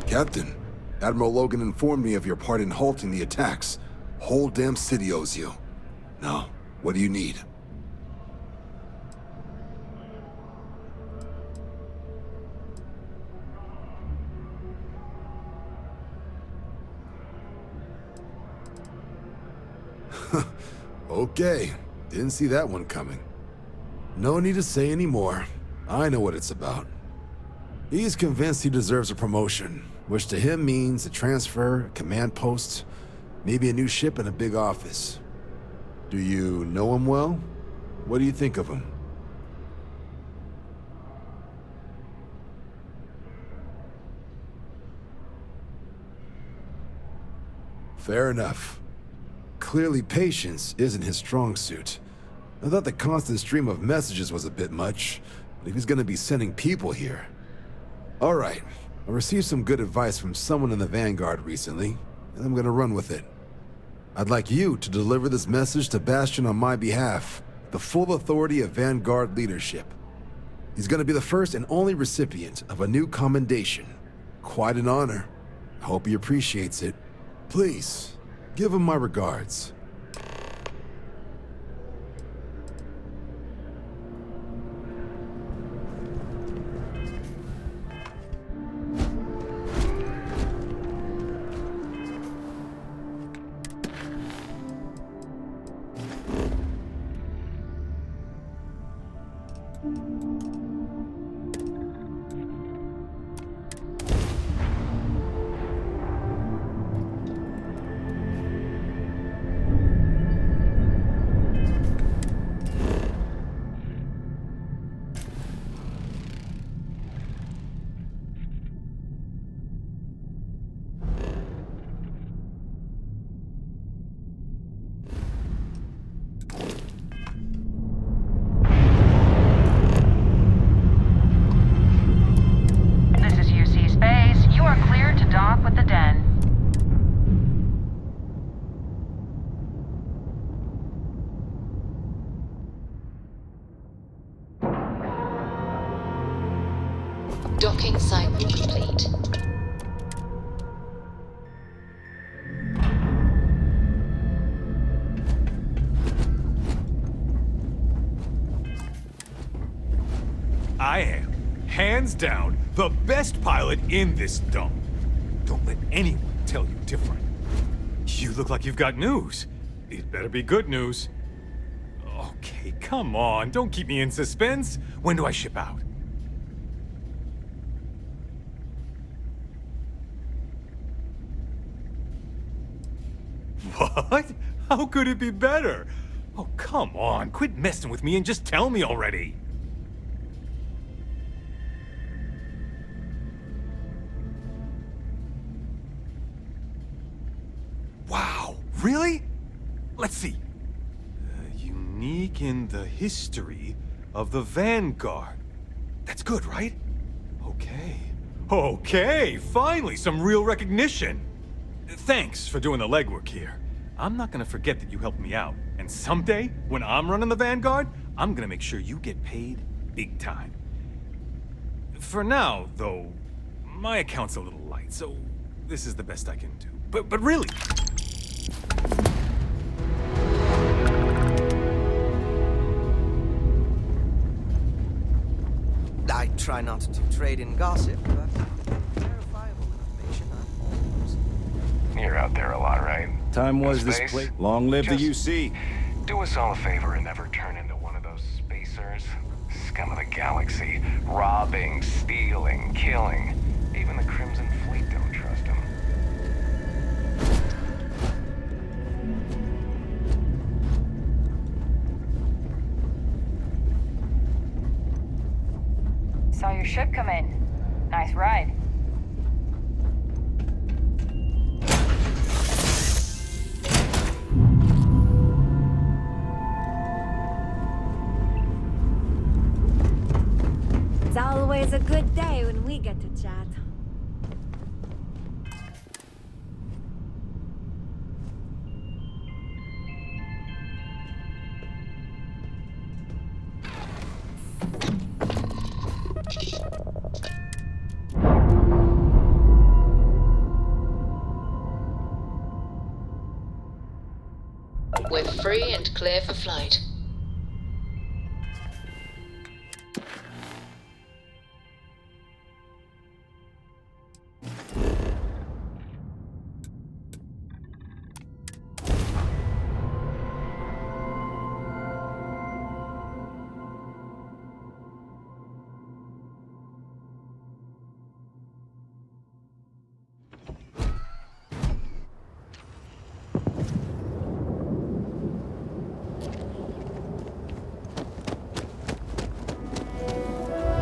Captain, Admiral Logan informed me of your part in halting the attacks. Whole damn city owes you. Now, what do you need? Okay, didn't see that one coming. No need to say any more. I know what it's about. He's convinced he deserves a promotion, which to him means a transfer, a command post, maybe a new ship and a big office. Do you know him well? What do you think of him? Fair enough. Clearly patience isn't his strong suit. I thought the constant stream of messages was a bit much, but if he's gonna be sending people here... Alright, I received some good advice from someone in the Vanguard recently, and I'm gonna run with it. I'd like you to deliver this message to Bastion on my behalf, the full authority of Vanguard leadership. He's gonna be the first and only recipient of a new commendation. Quite an honor. I hope he appreciates it. Please, give him my regards. Docking cycle complete. I am, hands down, the best pilot in this dump. Don't let anyone tell you different. You look like you've got news. It better be good news. Okay, come on, don't keep me in suspense. When do I ship out? What? How could it be better? Oh, come on, quit messing with me and just tell me already. Wow, really? Let's see. Unique in the history of the Vanguard. That's good, right? Okay. Okay, finally, some real recognition. Thanks for doing the legwork here. I'm not gonna forget that you helped me out. And someday, when I'm running the Vanguard, I'm gonna make sure you get paid big time. For now, though, my account's a little light, so this is the best I can do. But really... I try not to trade in gossip, but verifiable information You're out there a lot, right? Time was In this space? place. Long live the Just UC. Do us all a favor and never turn into one of those spacers. Scum of the galaxy. Robbing, stealing, killing. Even the Crimson Fleet don't trust them. Saw your ship come in. Nice ride. It's always a good day when we get to chat. free and clear for flight.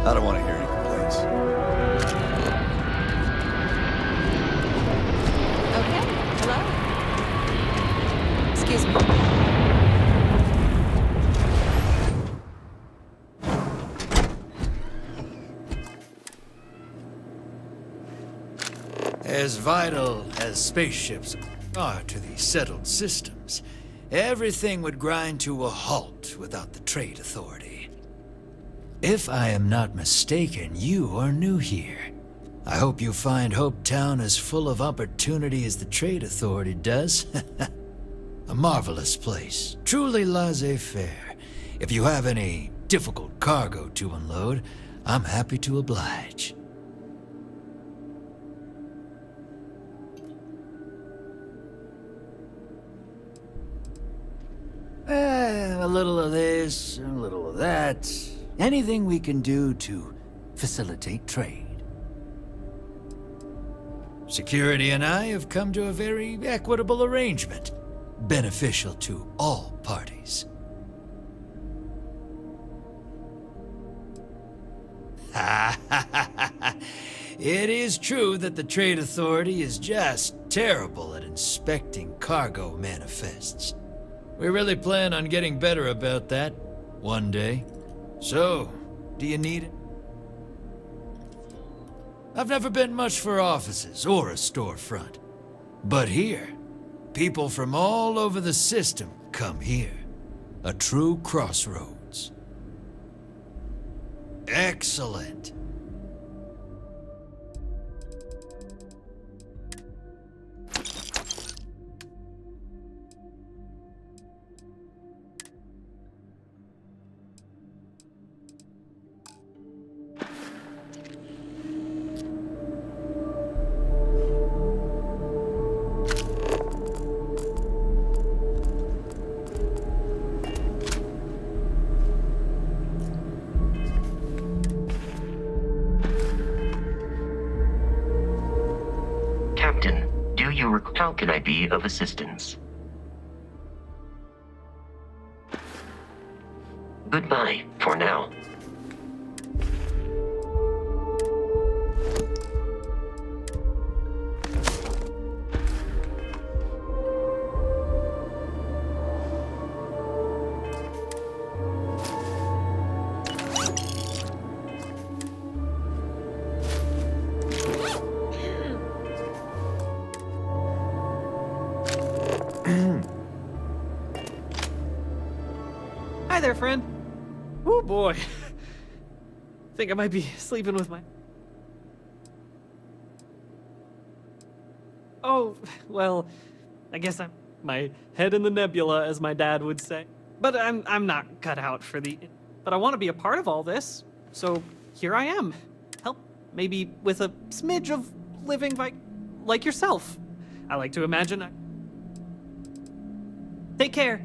I don't want to hear any complaints. Okay, hello? Excuse me. As vital as spaceships are to the settled systems, everything would grind to a halt without the Trade Authority. If I am not mistaken, you are new here. I hope you find Hope Town as full of opportunity as the Trade Authority does. A marvelous place, truly laissez-faire. If you have any difficult cargo to unload, I'm happy to oblige. A little of this, a little of that. Anything we can do to facilitate trade. Security and I have come to a very equitable arrangement, beneficial to all parties. It is true that the Trade Authority is just terrible at inspecting cargo manifests. We really plan on getting better about that one day. So, do you need it? I've never been much for offices or a storefront. But here, people from all over the system come here. A true crossroads. Excellent. Captain, do you how can I be of assistance? Goodbye, for now. Hi there, friend. Oh boy. Think I might be sleeping with my... Oh, well, I guess I'm my head in the nebula, as my dad would say. But I'm not cut out for the... But I want to be a part of all this, so here I am. Help, maybe with a smidge of living like yourself. I like to imagine Take care.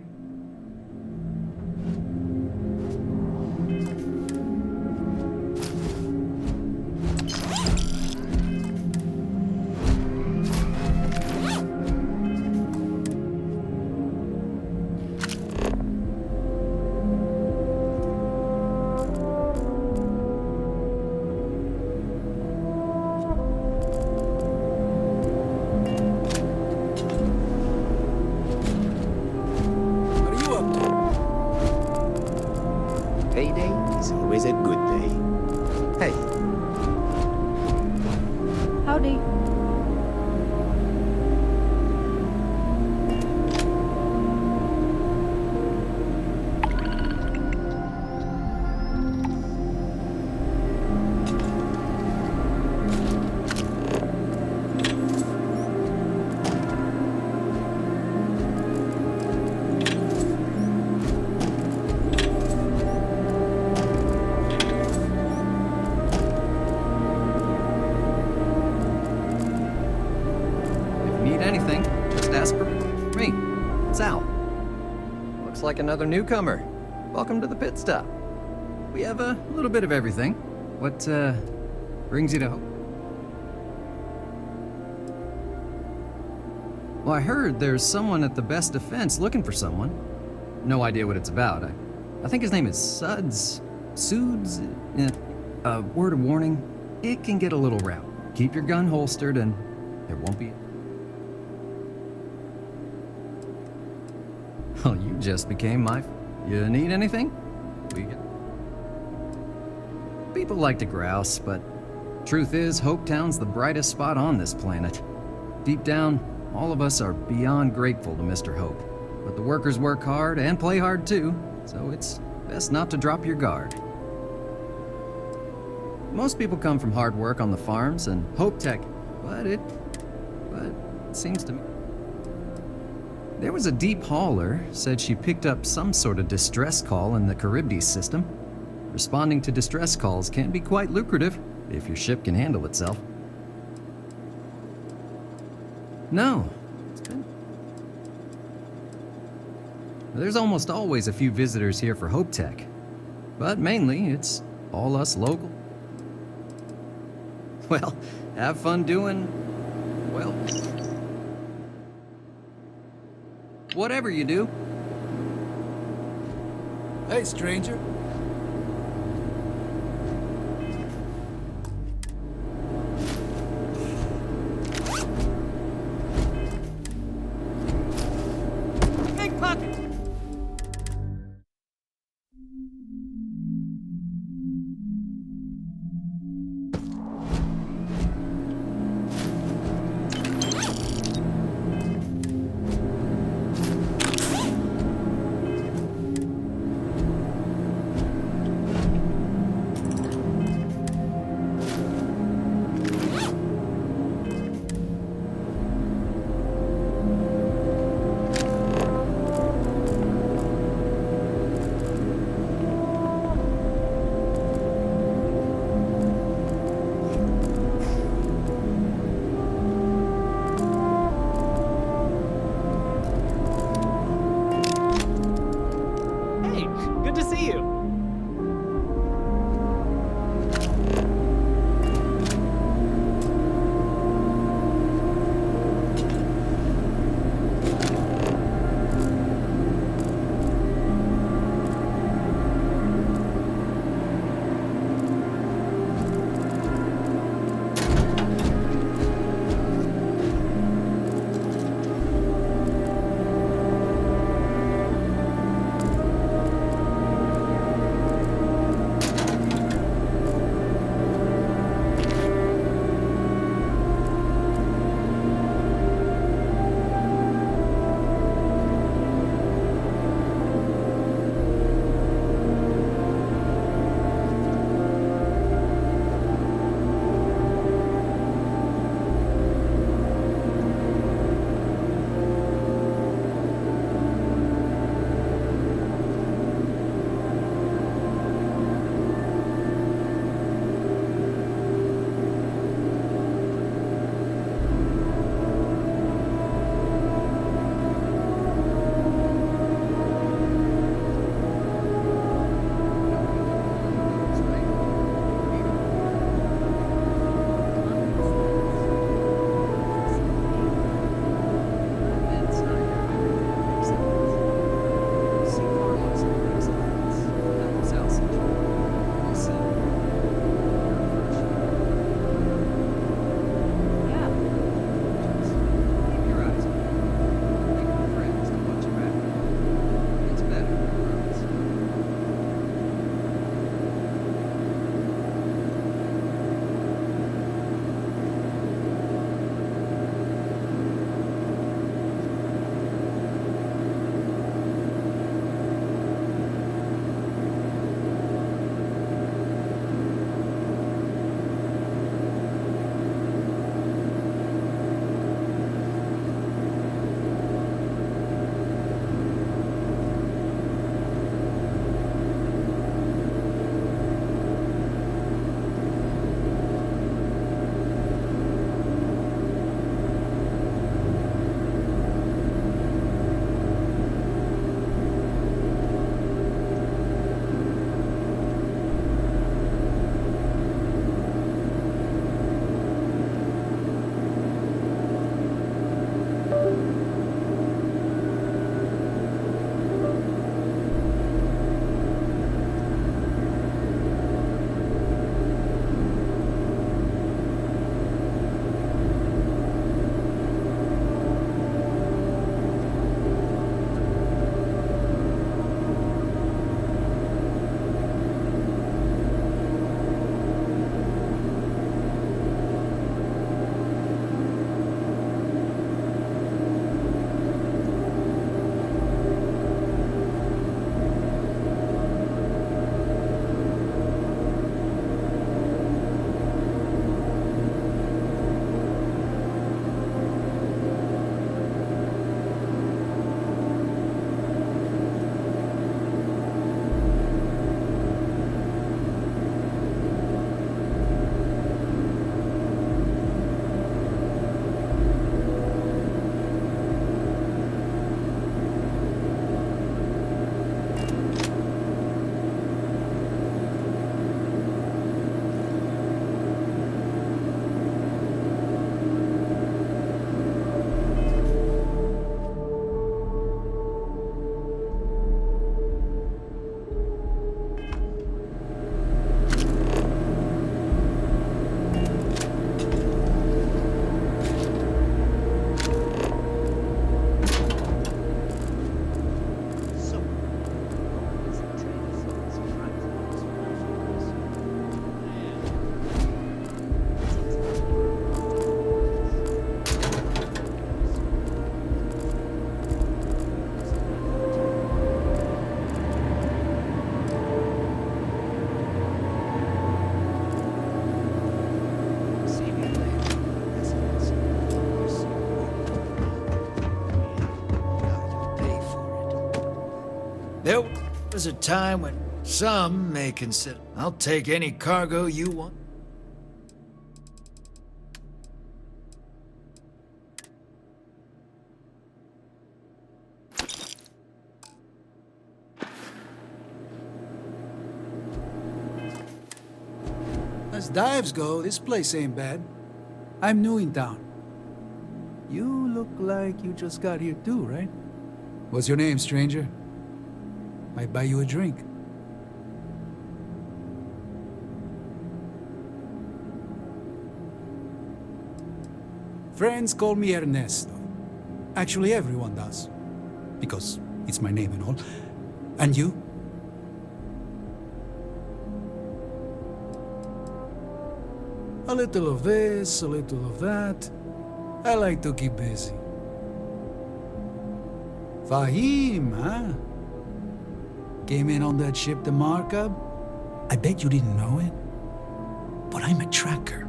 Payday is always a good day. Hey. Howdy. anything, just ask for me, Sal. Looks like another newcomer. Welcome to the pit stop. We have a little bit of everything. What, brings you to Hope? Well, I heard there's someone at the Best Defense looking for someone. No idea what it's about. I think his name is Suds. Yeah. A word of warning, it can get a little rowdy. Keep your gun holstered and there won't be... Well, you just became my... You need anything? We got... People like to grouse, but truth is, Hopetown's the brightest spot on this planet. Deep down, all of us are beyond grateful to Mr. Hope. But the workers work hard and play hard too, so it's best not to drop your guard. Most people come from hard work on the farms and Hope Tech, but it seems to me... There was a deep hauler, said she picked up some sort of distress call in the Charybdis system. Responding to distress calls can be quite lucrative if your ship can handle itself. No. There's almost always a few visitors here for Hope Tech, but mainly it's all us local. Well, have fun doing, well, whatever you do. Hey, stranger. There's a time when some may consider, I'll take any cargo you want. As dives go, this place ain't bad. I'm new in town. You look like you just got here too, right? What's your name, stranger? Might buy you a drink. Friends call me Ernesto. Actually, everyone does. Because it's my name and all. And you? A little of this, a little of that. I like to keep busy. Fahim, huh? Came in on that ship, the Markup? I bet you didn't know it. But I'm a tracker.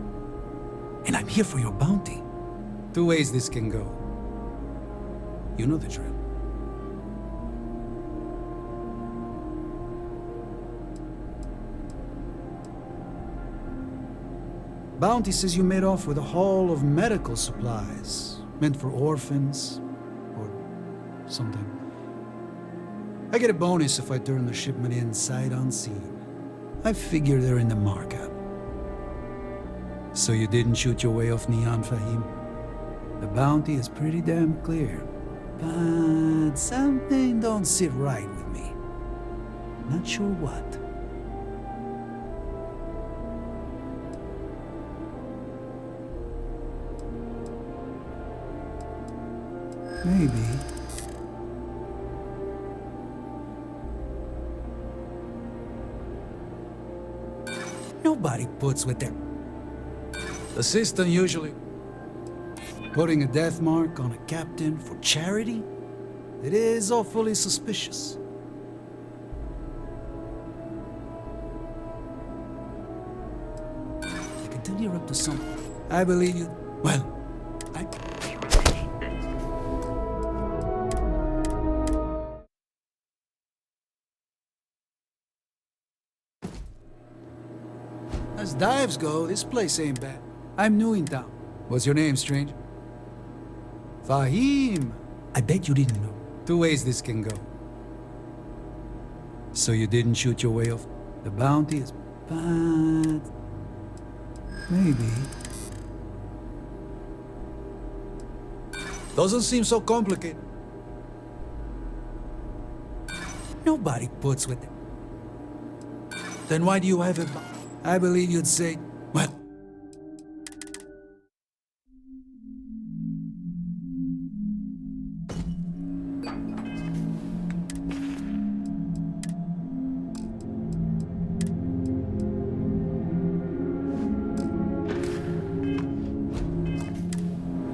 And I'm here for your bounty. Two ways this can go. You know the drill. Bounty says you made off with a haul of medical supplies, meant for orphans, or something. I get a bonus if I turn the shipment in sight unseen. I figure they're in the markup. So you didn't shoot your way off Neon, Fahim? The bounty is pretty damn clear. But something don't sit right with me. Not sure what. Maybe. Nobody puts with their... The system usually... Putting a death mark on a captain for charity? It is awfully suspicious. I can tell you're up to something. I believe you... Well, I... As dives go, this place ain't bad. I'm new in town. What's your name, stranger? Fahim. I bet you didn't know. Two ways this can go. So you didn't shoot your way off the bounty is... But... Maybe. Doesn't seem so complicated. Nobody puts with it. Then why do you have it? I believe you'd say, well...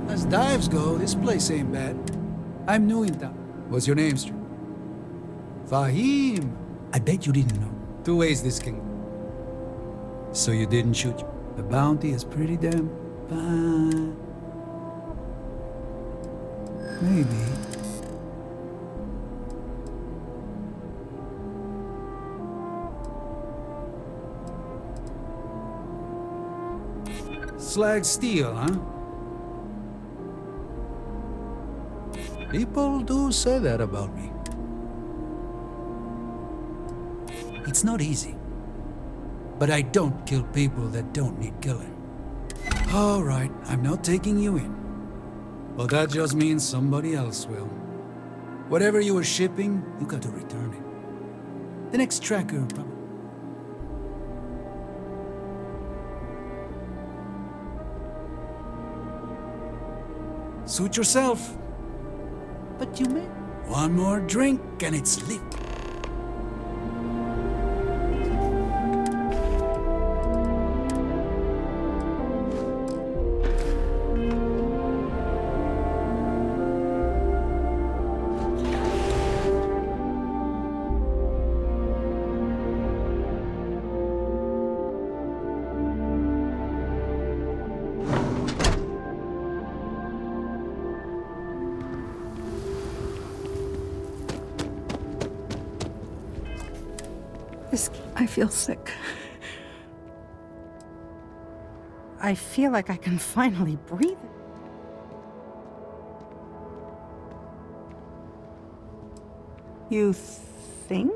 As dives go, this place ain't bad. I'm new in town. What's your name, sir? Fahim. I bet you didn't know. Two ways this can go. So you didn't shoot. The bounty is pretty damn... But... Maybe. Slag steel, huh? People do say that about me. It's not easy. But I don't kill people that don't need killing. All right, I'm not taking you in. But that just means somebody else will. Whatever you were shipping, you got to return it. The next tracker probably... Suit yourself. But you may... One more drink and it's lit. I feel sick. I feel like I can finally breathe. You think?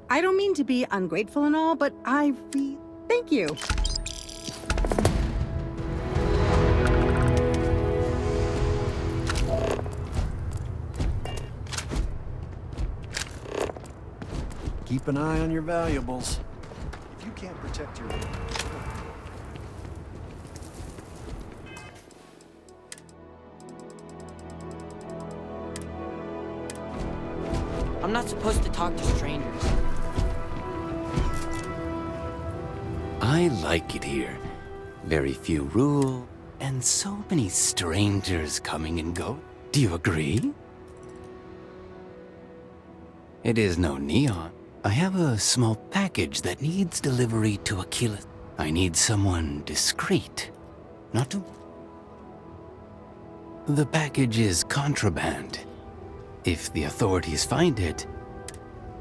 I don't mean to be ungrateful and all, but thank you. Keep an eye on your valuables. If you can't protect your... I'm not supposed to talk to strangers. I like it here. Very few rules, and so many strangers coming and go. Do you agree? It is no neon. I have a small package that needs delivery to Achilles. I need someone discreet, not to... The package is contraband. If the authorities find it,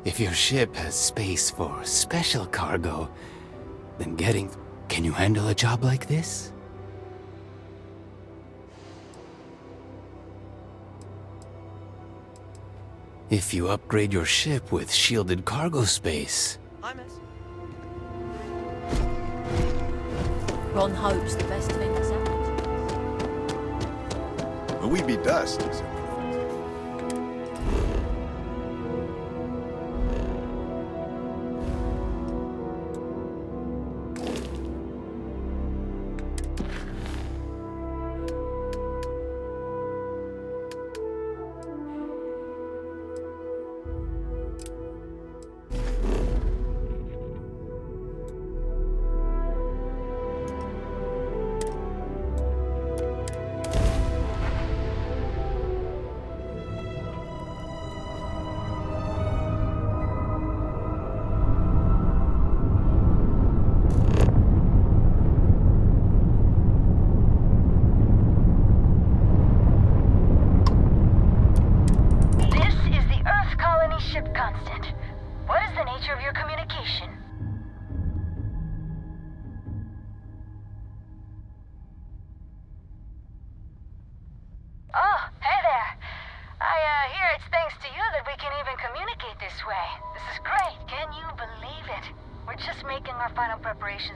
if your ship has space for special cargo, then getting... Can you handle a job like this? If you upgrade your ship with shielded cargo space... Hi, miss. Ron hopes the best thing has happened. But we'd be dust, except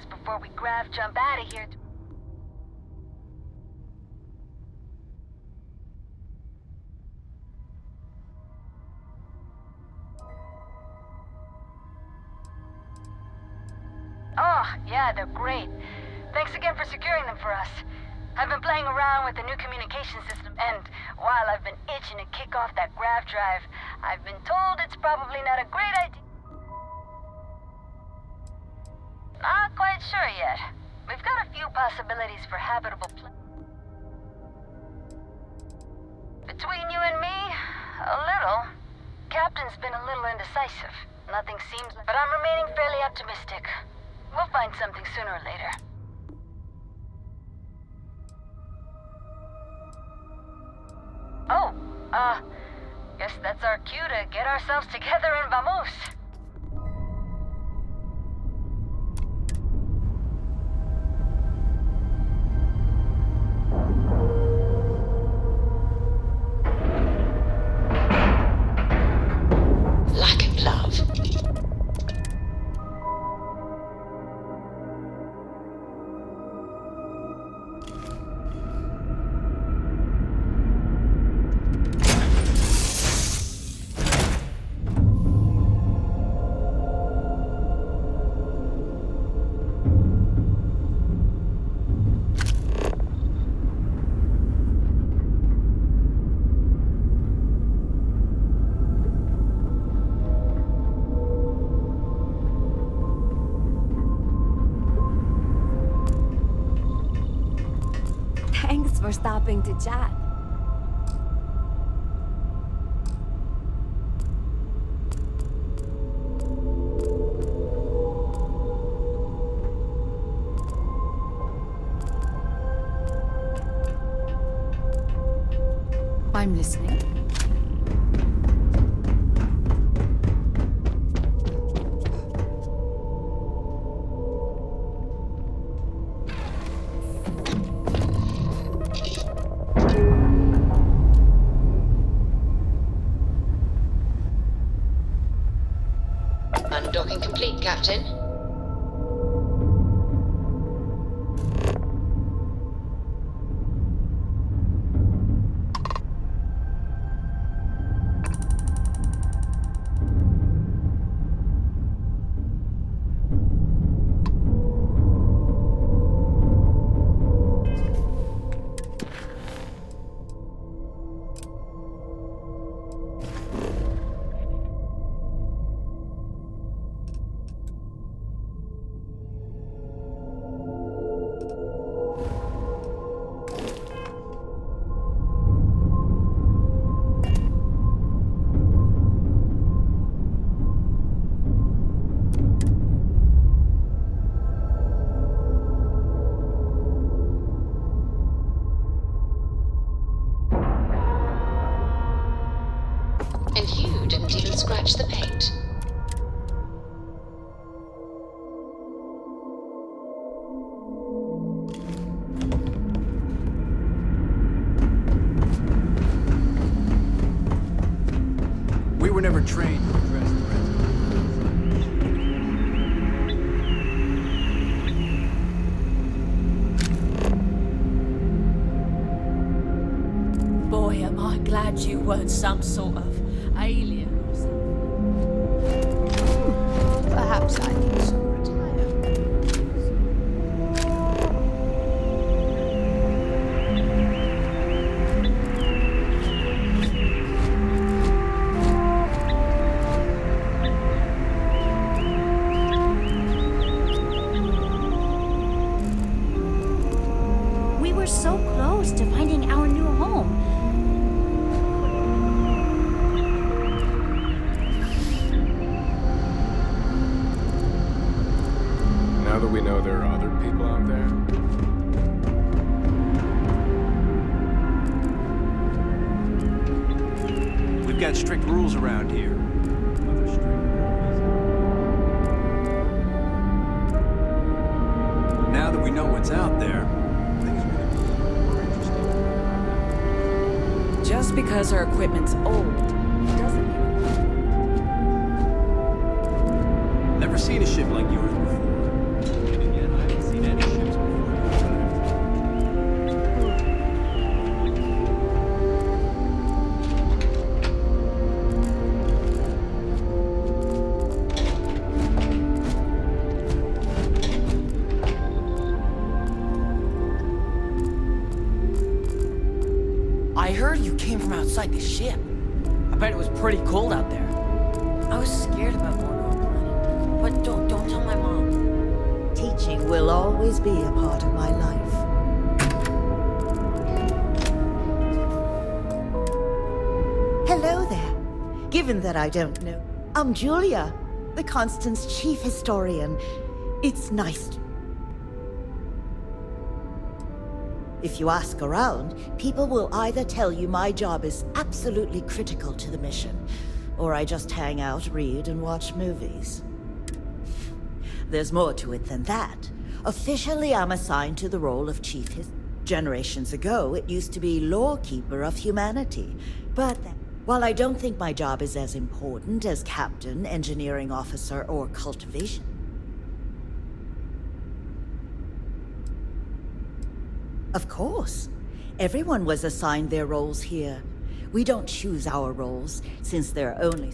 before we jump out of here. Oh, yeah, they're great. Thanks again for securing them for us. I've been playing around with the new communication system, and while I've been itching to kick off that grav drive, I've been told it's probably not a great idea. Not quite sure yet. We've got a few possibilities for habitable Between you and me, a little. Captain's been a little indecisive. Nothing seems like... But I'm remaining fairly optimistic. We'll find something sooner or later. Oh, guess that's our cue to get ourselves together and vamos. Thanks for stopping to chat. I'm listening. Captain. And you didn't even scratch the paint. We were never trained to address threats. Boy, am I glad you weren't some sort of alien or something. Perhaps I need to retire. We were so close to finding our new home. Now that we know there are other people out there, We've got strict rules around here. Other strict rules. Now that we know what's out there, things are gonna be more interesting. Just because our equipment's old doesn't mean... Never seen a ship like yours before. And yet I haven't seen any ships before you I heard you came from outside the ship. I bet it was pretty cold out there. I was scared about going on the planet. But don't tell my mom. Teaching will always be a part of my life. Hello there. Given that I don't know, I'm Julia, the Constance chief historian. It's nice to... If you ask around, people will either tell you my job is absolutely critical to the mission, or I just hang out, read, and watch movies. There's more to it than that. Officially, I'm assigned to the role of Chief Generations ago, it used to be Lawkeeper of Humanity. But while I don't think my job is as important as Captain, Engineering Officer, or Cultivation, of course. Everyone was assigned their roles here. We don't choose our roles, since they're only...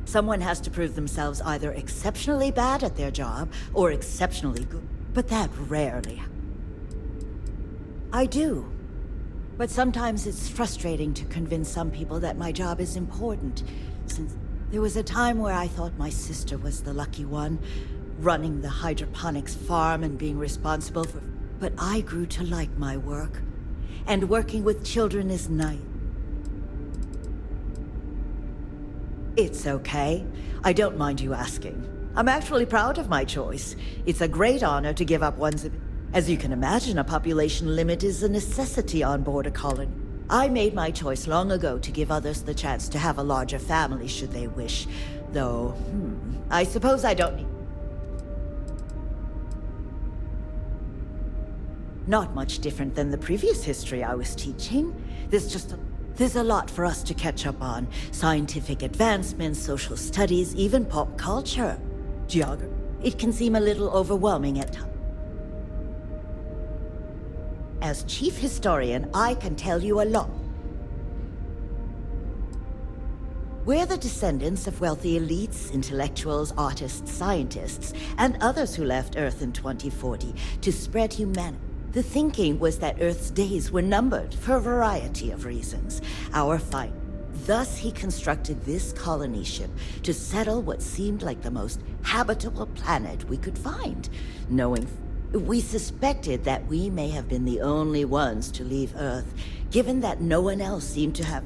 Someone has to prove themselves either exceptionally bad at their job, or exceptionally good. But that rarely happens. I do. But sometimes it's frustrating to convince some people that my job is important, since there was a time where I thought my sister was the lucky one, running the hydroponics farm and being responsible for... But I grew to like my work, and working with children is nice. It's okay. I don't mind you asking. I'm actually proud of my choice. It's a great honor to give up one's... As you can imagine, a population limit is a necessity on board a colony. I made my choice long ago to give others the chance to have a larger family should they wish. Though, I suppose I don't need... Not much different than the previous history I was teaching. There's a lot for us to catch up on. Scientific advancements, social studies, even pop culture. Geography. it can seem a little overwhelming at times. As chief historian, I can tell you a lot. We're the descendants of wealthy elites, intellectuals, artists, scientists, and others who left Earth in 2040 to spread humanity. The thinking was that Earth's days were numbered for a variety of reasons. Our fight. Thus, he constructed this colony ship to settle what seemed like the most habitable planet we could find. We suspected that we may have been the only ones to leave Earth, given that no one else seemed to have.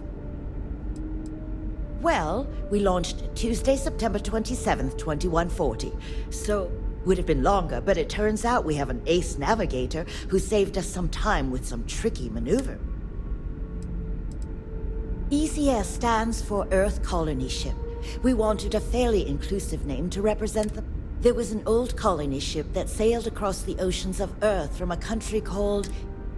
Well, we launched Tuesday, September 27th, 2140. So, would have been longer, but it turns out we have an ace navigator who saved us some time with some tricky maneuver. ECS stands for Earth Colony Ship. We wanted a fairly inclusive name to represent the... There was an old colony ship that sailed across the oceans of Earth from a country called...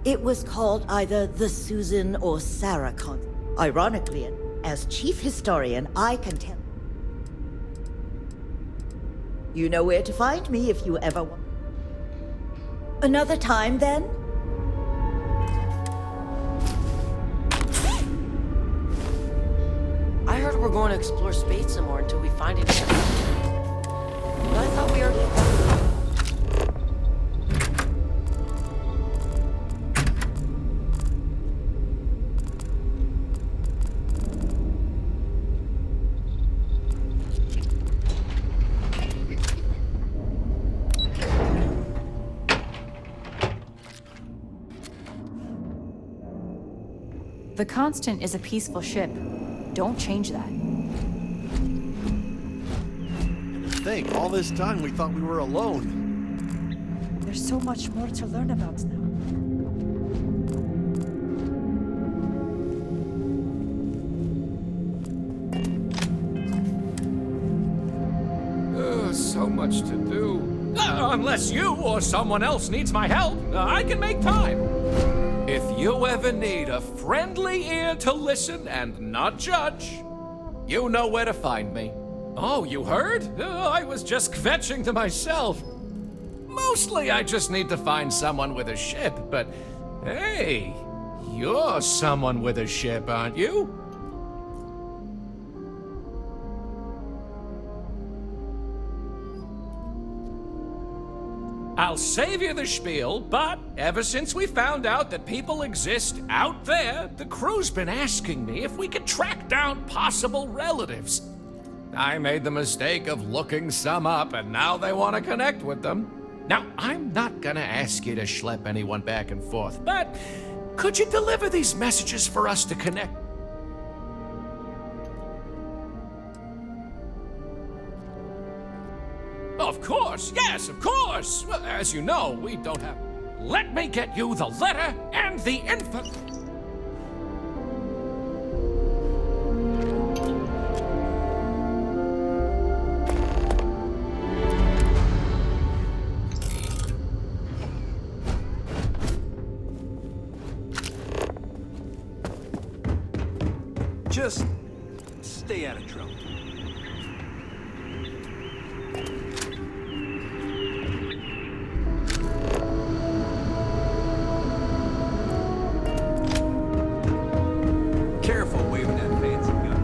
It was called either the Susan or Sarah Con. Ironically, as chief historian, I can tell... You know where to find me if you ever want... Another time, then? I heard we're going to explore space some more until we find it. But I thought we already found it. The Constant is a peaceful ship. Don't change that. And to think, all this time we thought we were alone. There's so much more to learn about now. So much to do. Unless you or someone else needs my help, I can make time. If you ever need a friendly ear to listen and not judge, you know where to find me. Oh, you heard? I was just kvetching to myself. Mostly I just need to find someone with a ship, but hey, you're someone with a ship, aren't you? I'll save you the spiel, but ever since we found out that people exist out there, the crew's been asking me if we could track down possible relatives. I made the mistake of looking some up, and now they want to connect with them. Now, I'm not gonna ask you to schlep anyone back and forth, but could you deliver these messages for us to connect? Of course, yes, of course. Well, as you know, we don't have... Let me get you the letter and the info... Just stay out of trouble. Careful waving that fancy gun.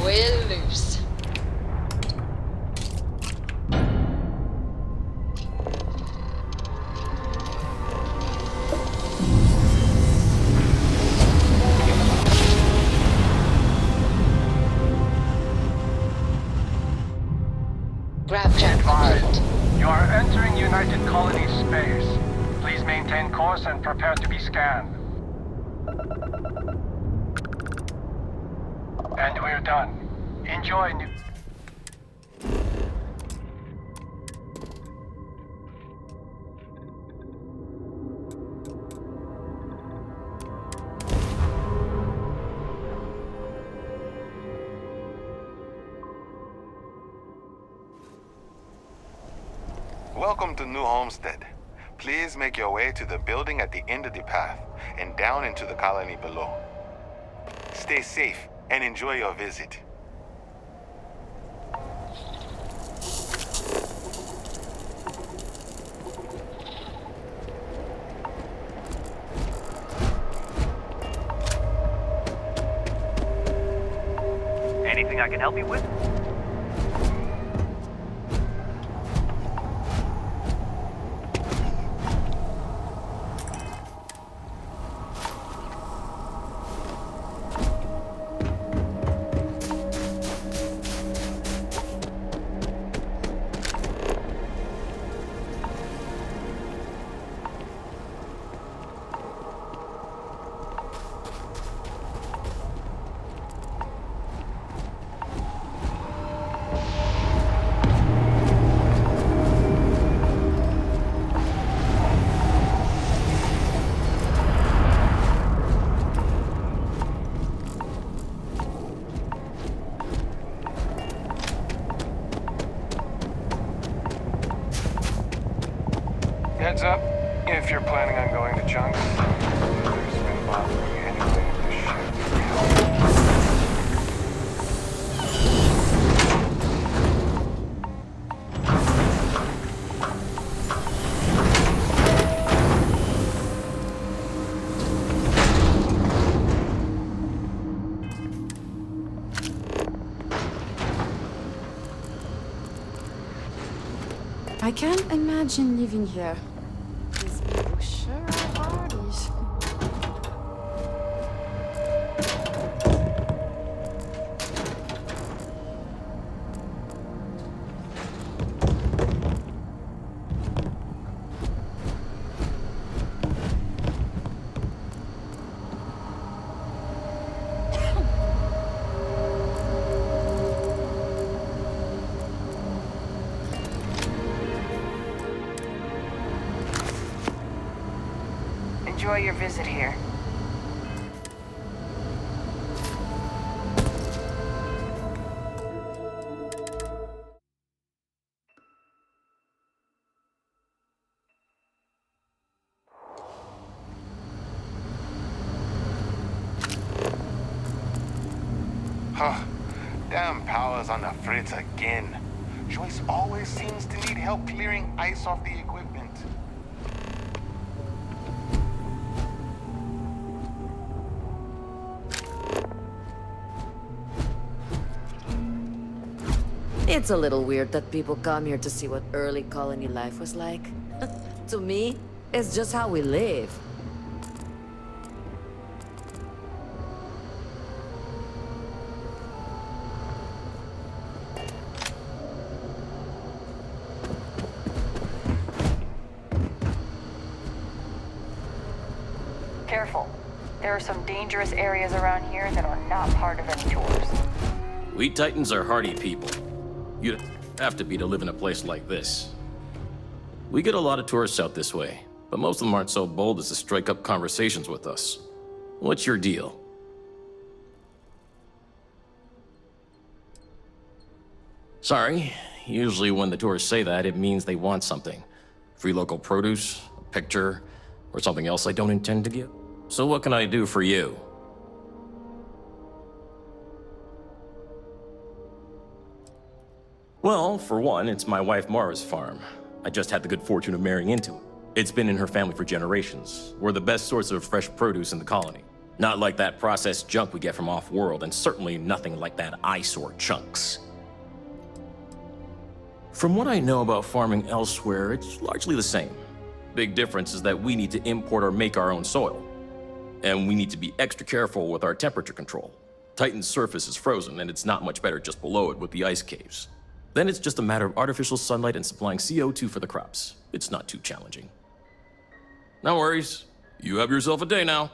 We're loose. grav jam confirmed. You are entering United Colony space. Please maintain course and prepare to be scanned. And we're done. Enjoy New... Welcome to New Homestead. Please make your way to the building at the end of the path and down into the colony below. Stay safe and enjoy your visit. Anything I can help you with? Heads up, if you're planning on going to Chunks, there's been bothering you anyway with the ship. I can't imagine living here. These people sure are hardies. Enjoy your visit here. Huh. Damn power's on the fritz again. Joyce always seems to need help clearing ice off the equipment. It's a little weird that people come here to see what early colony life was like. To me, it's just how we live. Careful. There are some dangerous areas around here that are not part of any tours. We Titans are hardy people. You'd have to be to live in a place like this. We get a lot of tourists out this way, but most of them aren't so bold as to strike up conversations with us. What's your deal? Sorry, usually when the tourists say that, it means they want something. Free local produce, a picture, or something else I don't intend to give. So what can I do for you? Well, for one, it's my wife Mara's farm. I just had the good fortune of marrying into it. It's been in her family for generations. We're the best source of fresh produce in the colony. Not like that processed junk we get from off-world, and certainly nothing like that eyesore Chunks. From what I know about farming elsewhere, it's largely the same. Big difference is that we need to import or make our own soil. And we need to be extra careful with our temperature control. Titan's surface is frozen, and it's not much better just below it with the ice caves. Then it's just a matter of artificial sunlight and supplying CO2 for the crops. It's not too challenging. No worries. You have yourself a day now.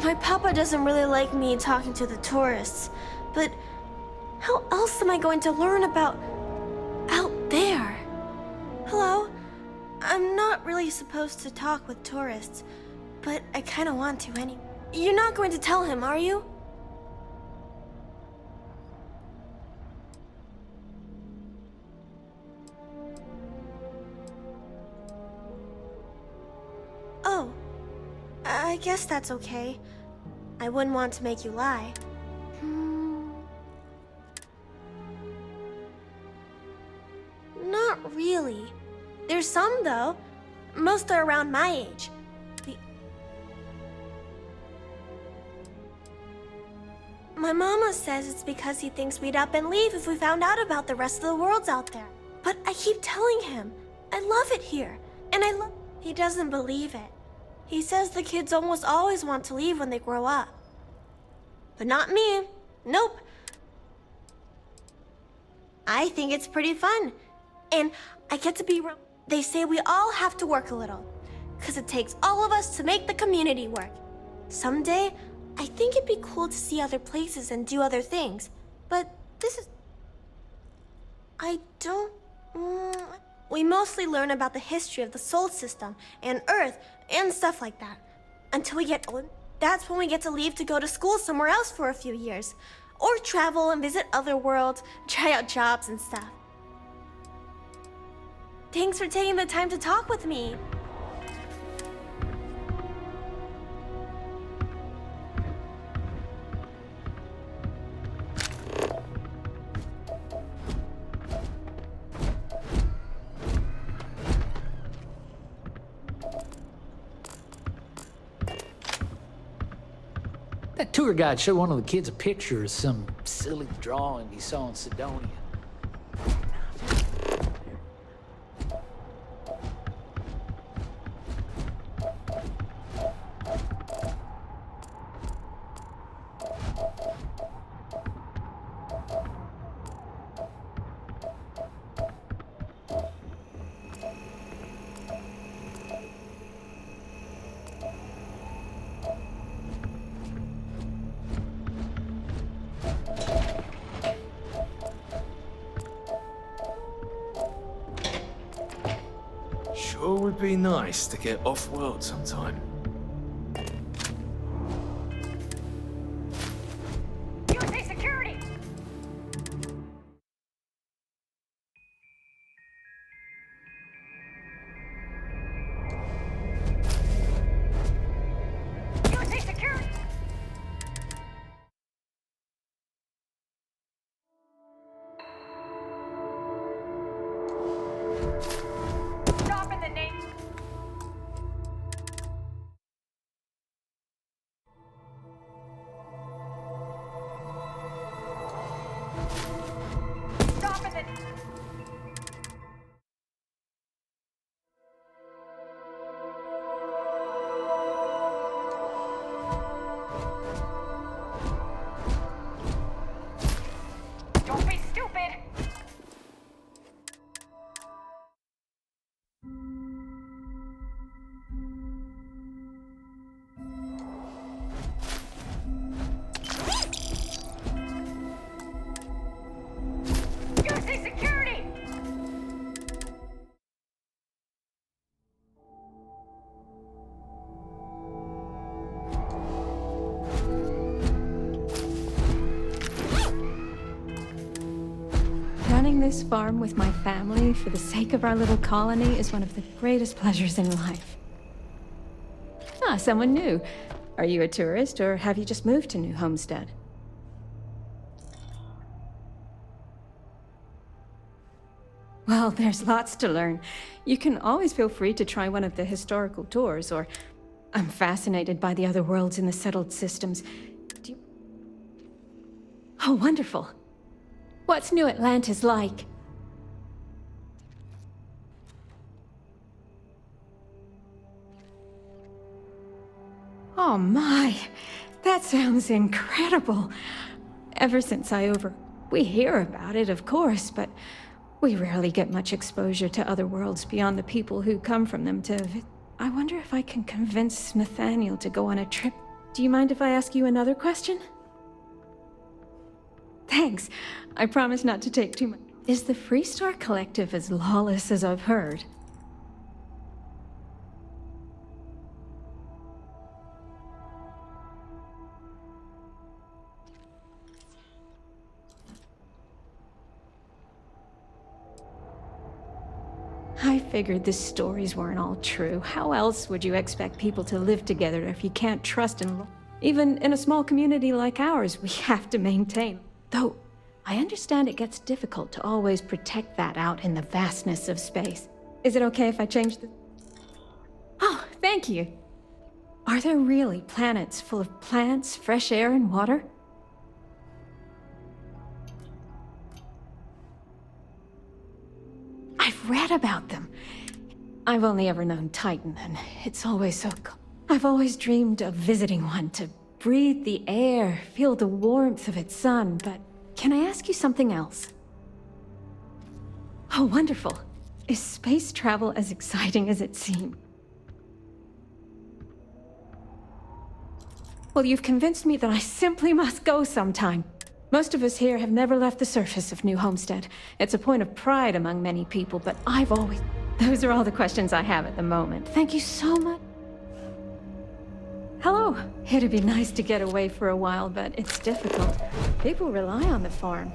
My papa doesn't really like me talking to the tourists, but how else am I going to learn about out there? Hello? I'm not really supposed to talk with tourists, but I kind of want to anyway. You're not going to tell him, are you? Oh, I guess that's okay. I wouldn't want to make you lie. Not really. There's some, though. Most are around my age. My mama says it's because he thinks we'd up and leave if we found out about the rest of the worlds out there. But I keep telling him, I love it here, and He doesn't believe it. He says the kids almost always want to leave when they grow up. But not me. Nope. I think it's pretty fun. And I get to be around. They say we all have to work a little, because it takes all of us to make the community work. Someday, I think it'd be cool to see other places and do other things. But this is... I don't... We mostly learn about the history of the Sol system and Earth and stuff like that. Until we get old, that's when we get to leave to go to school somewhere else for a few years. Or travel and visit other worlds, try out jobs and stuff. Thanks for taking the time to talk with me. That tour guide showed one of the kids a picture of some silly drawing he saw in Sidonia. Sure would be nice to get off-world sometime. USA Security! USA Security! Stop in the name. Stop in the. Don't be stupid. USA Security! Running this farm with my family for the sake of our little colony is one of the greatest pleasures in life. Ah, someone new. Are you a tourist, or have you just moved to New Homestead? Well, there's lots to learn. You can always feel free to try one of the historical tours, or... I'm fascinated by the other worlds in the settled systems. Oh, wonderful. What's New Atlantis like? Oh my, that sounds incredible. Ever since we hear about it, of course, but we rarely get much exposure to other worlds beyond the people who come from them I wonder if I can convince Nathaniel to go on a trip. Do you mind if I ask you another question? Thanks. I promise not to take too much. Is the Freestar Collective as lawless as I've heard? I figured the stories weren't all true. How else would you expect people to live together if you can't trust and even in a small community like ours, we have to maintain. Though, I understand it gets difficult to always protect that out in the vastness of space. Is it okay if I change the... Oh, thank you. Are there really planets full of plants, fresh air, and water? I've read about them. I've only ever known Titan, and it's always so cool. I've always dreamed of visiting one to breathe the air, feel the warmth of its sun, but can I ask you something else? Oh, wonderful. Is space travel as exciting as it seems? Well, you've convinced me that I simply must go sometime. Most of us here have never left the surface of New Homestead. It's a point of pride among many people, but I've always... Those are all the questions I have at the moment. Thank you so much. Hello. It'd be nice to get away for a while, but it's difficult. People rely on the farm.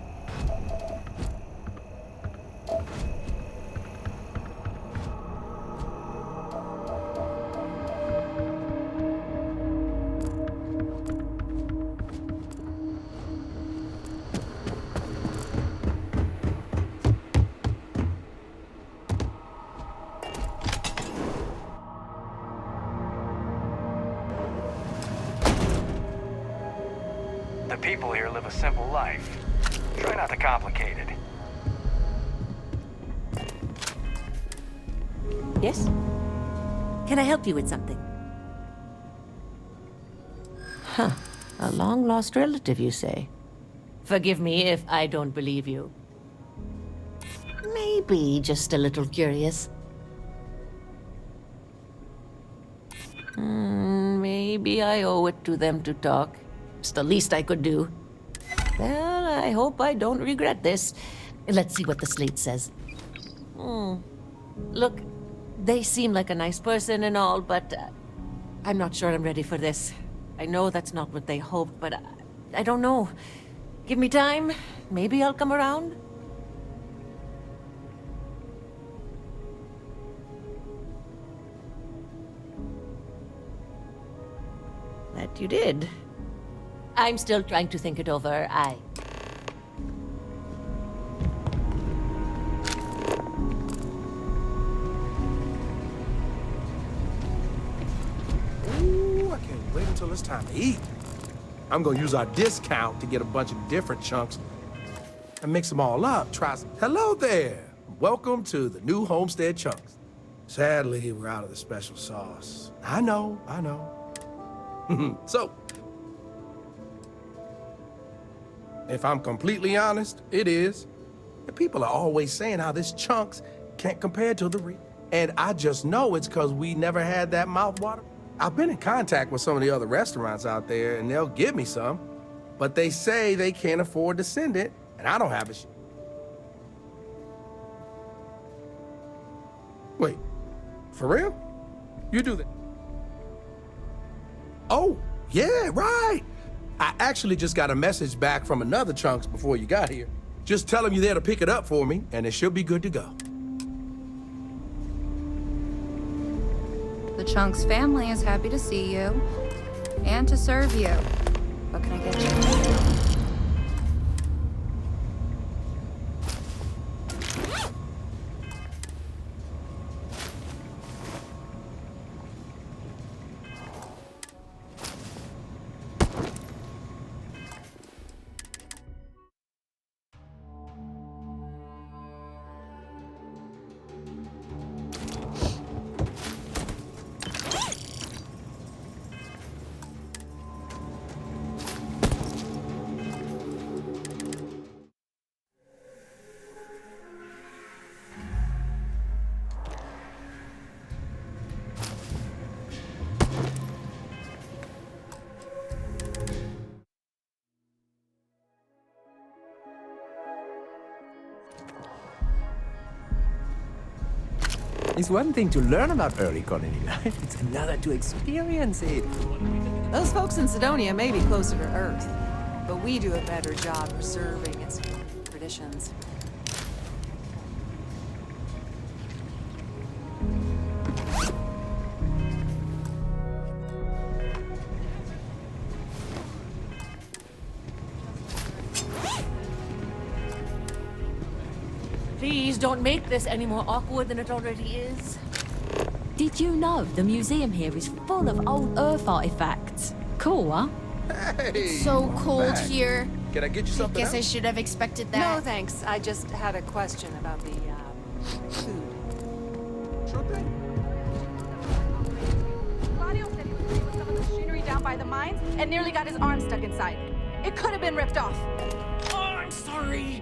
The people here live a simple life. Try not to complicate it. Yes? Can I help you with something? Huh. A long-lost relative, you say? Forgive me if I don't believe you. Maybe just a little curious. Maybe I owe it to them to talk. It's the least I could do. Well, I hope I don't regret this. Let's see what the slate says. Look, they seem like a nice person and all, but I'm not sure I'm ready for this. I know that's not what they hoped, but I don't know. Give me time. Maybe I'll come around. That you did. I'm still trying to think it over. Ooh, I can't wait until it's time to eat. I'm gonna use our discount to get a bunch of different chunks and mix them all up. Try some. Hello there. Welcome to the New Homestead Chunks. Sadly, we're out of the special sauce. I know. So, if I'm completely honest, it is. And people are always saying how this chunks can't compare to the real. And I just know it's because we never had that mouthwater. I've been in contact with some of the other restaurants out there, and they'll give me some. But they say they can't afford to send it, and I don't have it. Wait, for real? You do that? Oh, yeah, right. I actually just got a message back from another Chunks before you got here. Just tell them you're there to pick it up for me, and it should be good to go. The Chunks family is happy to see you and to serve you. What can I get you? It's one thing to learn about early colony life, it's another to experience it. Those folks in Sidonia may be closer to Earth, but we do a better job preserving its traditions. Please don't make this any more awkward than it already is. Did you know the museum here is full of old Earth artifacts? Cool, huh? Hey, It's so cold back. here. Can I get you something Guess I else? should have expected that. No, thanks. I just had a question about the, food. Sure thing. Claudio said he was playing with some of the machinery down by the mines and nearly got his arm stuck inside. It could have been ripped off. Oh, I'm sorry.